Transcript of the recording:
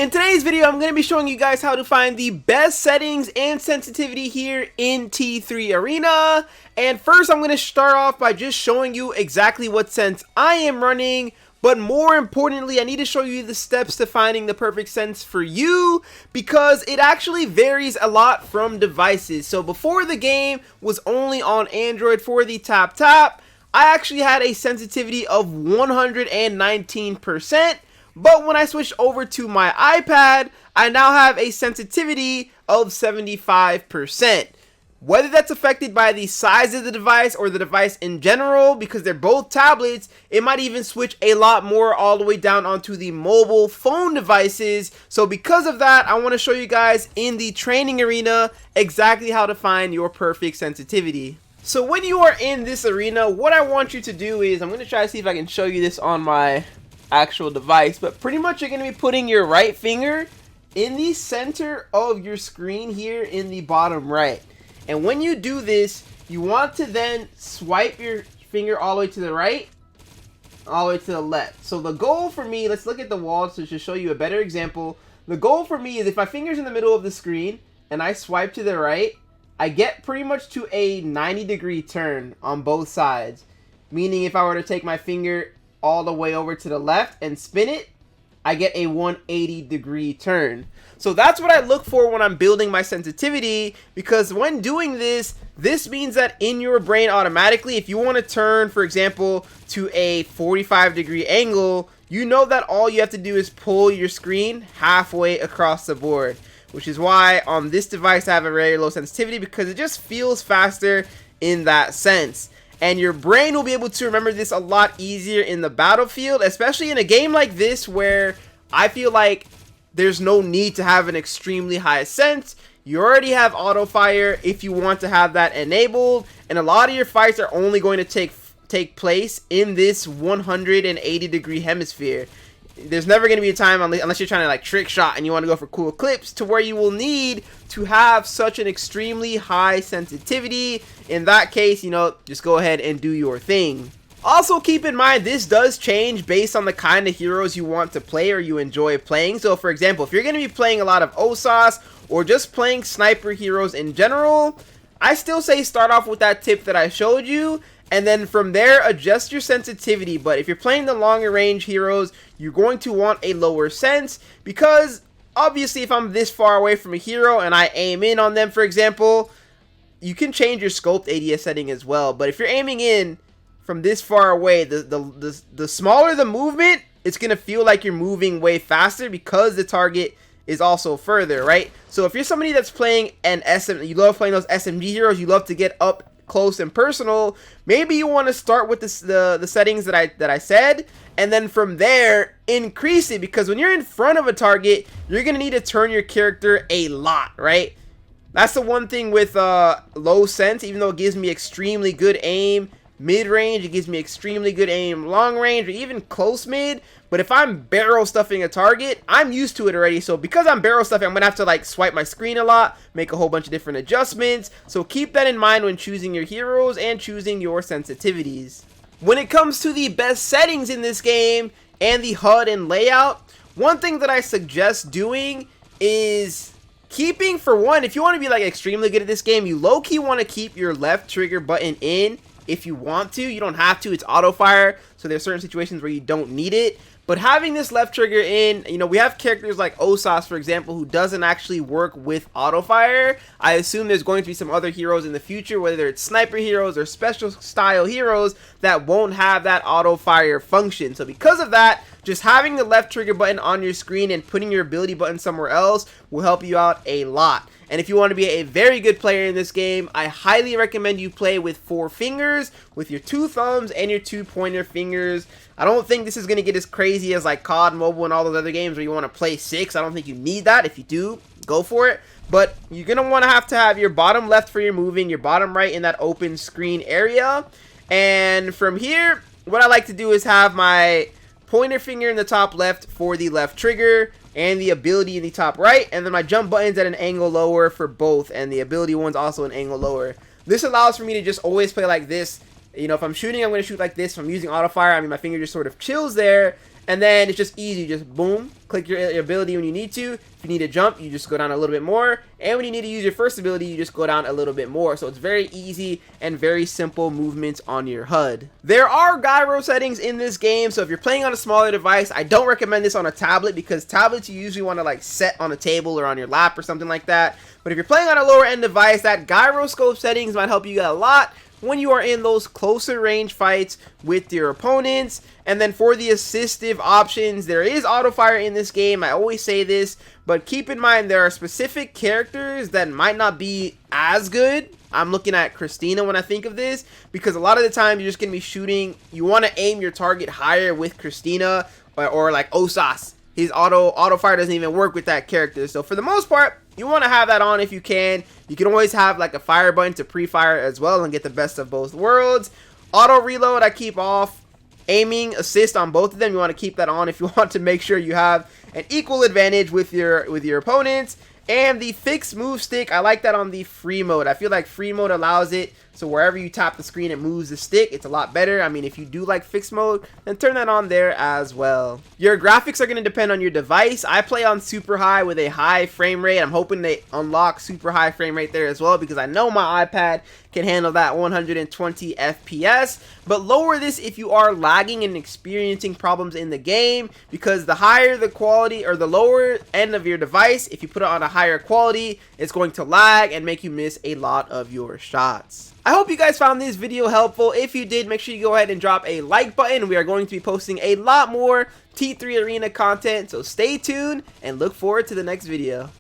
In today's video, I'm going to be showing you guys how to find the best settings and sensitivity here in T3 Arena. And first, I'm going to start off by just showing you exactly what sense I am running. But more importantly, I need to show you the steps to finding the perfect sense for you, because it actually varies a lot from devices. So before the game was only on Android for the tap, I actually had a sensitivity of 119%. But when I switched over to my iPad, I now have a sensitivity of 75%. Whether that's affected by the size of the device or the device in general, because they're both tablets, it might even switch a lot more all the way down onto the mobile phone devices. So because of that, I want to show you guys in the training arena exactly how to find your perfect sensitivity. So when you are in this arena, what I want you to do is, I'm going to try to see if I can show you this on my actual device, but pretty much you're going to be putting your right finger in the center of your screen here in the bottom right. And when you do this, you want to then swipe your finger all the way to the right, all the way to the left. So the goal for me, let's look at the wall to show you a better example. The goal for me is if my finger's in the middle of the screen and I swipe to the right, I get pretty much to a 90-degree turn on both sides. Meaning if I were to take my finger all the way over to the left and spin it, I get a 180-degree turn. So that's what I look for when I'm building my sensitivity, because when doing this, this means that in your brain automatically, if you want to turn, for example, to a 45-degree angle, you know that all you have to do is pull your screen halfway across the board, which is why on this device I have a very low sensitivity, because it just feels faster in that sense. And your brain will be able to remember this a lot easier in the battlefield, especially in a game like this where I feel like there's no need to have an extremely high sense. You already have auto fire if you want to have that enabled, and a lot of your fights are only going to take place in this 180-degree hemisphere. There's never going to be a time, unless you're trying to like trick shot and you want to go for cool clips, to where you will need to have such an extremely high sensitivity. In that case, you know, just go ahead and do your thing. Also keep in mind, this does change based on the kind of heroes you want to play or you enjoy playing. So for example, if you're going to be playing a lot of OSAS or just playing sniper heroes in general, I still say start off with that tip that I showed you, and then from there adjust your sensitivity. But if you're playing the longer range heroes, you're going to want a lower sense, because obviously if I'm this far away from a hero and I aim in on them, for example, you can change your scoped ADS setting as well. But if you're aiming in from this far away, the smaller the movement, it's going to feel like you're moving way faster because the target is also further, right? So if you're somebody that's playing an you love playing those SMG heroes, you love to get up close and personal, maybe you want to start with the settings that I said, and then from there increase it, because when you're in front of a target, you're going to need to turn your character a lot, right? That's the one thing with low sense. Even though it gives me extremely good aim mid-range, it gives me extremely good aim long range, or even close mid, but if I'm barrel stuffing a target, I'm used to it already. So because I'm barrel stuffing, I'm gonna have to like swipe my screen a lot, make a whole bunch of different adjustments. So keep that in mind when choosing your heroes and choosing your sensitivities. When it comes to the best settings in this game and the HUD and layout, one thing that I suggest doing is keeping, for one, if you want to be like extremely good at this game, you low-key want to keep your left trigger button in. If you want to, you don't have to. It's auto fire, so there's certain situations where you don't need it. But having this left trigger in, you know, we have characters like OSAS, for example, who doesn't actually work with auto fire. I assume there's going to be some other heroes in the future, whether it's sniper heroes or special style heroes, that won't have that auto fire function. So because of that, just having the left trigger button on your screen and putting your ability button somewhere else will help you out a lot. And if you want to be a very good player in this game, I highly recommend you play with 4 fingers, with your 2 thumbs and your 2 pointer fingers. I don't think this is going to get as crazy as like COD Mobile and all those other games where you want to play 6. I don't think you need that. If you do, go for it. But you're going to want to have your bottom left for your moving, your bottom right in that open screen area. And from here, what I like to do is have my pointer finger in the top left for the left trigger, and the ability in the top right, and then my jump button's at an angle lower for both, and the ability one's also an angle lower. This allows for me to just always play like this. You know, if I'm shooting, I'm going to shoot like this. If I'm using auto fire, I mean, my finger just sort of chills there, And then it's just easy. Just boom, click your ability when you need to. If you need to jump, you just go down a little bit more. And when you need to use your first ability, you just go down a little bit more. So it's very easy and very simple movements on your HUD. There are gyro settings in this game. So if you're playing on a smaller device, I don't recommend this on a tablet, because tablets you usually want to like set on a table or on your lap or something like that. But if you're playing on a lower end device, that gyroscope settings might help you a lot when you are in those closer range fights with your opponents. And then for the assistive options, there is auto fire in this game. I always say this, but keep in mind there are specific characters that might not be as good. I'm looking at Christina when I think of this, because a lot of the time you're just going to be shooting. You want to aim your target higher with Christina or like Osas. His auto fire doesn't even work with that character. So for the most part, you want to have that on if you can. You can always have like a fire button to pre-fire as well and get the best of both worlds. Auto reload I keep off. Aiming assist on both of them, you want to keep that on if you want to make sure you have an equal advantage with your opponents. And the fixed move stick, I like that on the free mode. I feel like free mode allows it so wherever you tap the screen, it moves the stick. It's a lot better. I mean, if you do like fixed mode, then turn that on there as well. Your graphics are going to depend on your device. I play on super high with a high frame rate. I'm hoping they unlock super high frame rate there as well, because I know my iPad can handle that 120 FPS. But lower this if you are lagging and experiencing problems in the game, because the higher the quality or the lower end of your device, if you put it on a higher quality, it's going to lag and make you miss a lot of your shots. I hope you guys found this video helpful. If you did, make sure you go ahead and drop a like button. We are going to be posting a lot more T3 Arena content, so stay tuned and look forward to the next video.